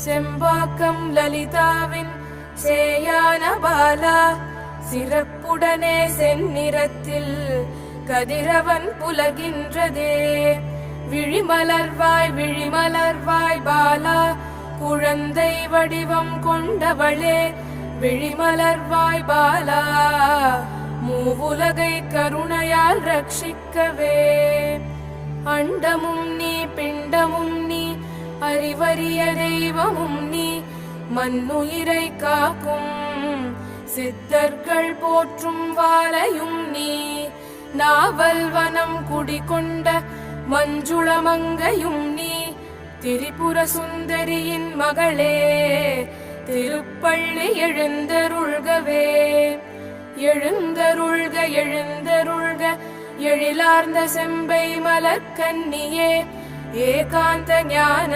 செம்பாக்கம் லலிதாவின் சேயான பாலா சிறப்புடனே செந்நிறத்தில் கதிரவன் புலகின்றதே. விழிமலர்வாய் விழிமலர்வாய் பாலா குழந்தை வடிவம் கொண்டவளே விழிமலர்வாய் பாலா மூவுலகை கருணையால் ரட்சிக்கவே. அண்டமும் நீ பிண்டமும் நீ அறிவறிய தெய்வமும் நீ மண்ணுயிரை காக்கும் சித்தர்கள் போற்றும் வாழையும் நீ. நாவல் வனம் குடிகொண்ட மஞ்சுளமங்கையும் நீ திரிபுர சுந்தரியின் மகளே திருப்பள்ளி எழுந்தருள்கவே. எழுந்தருள்க எழுந்தருள்க எழிலார்ந்த செம்பை மலர்க்கன்னியே ஏகாந்த ஞான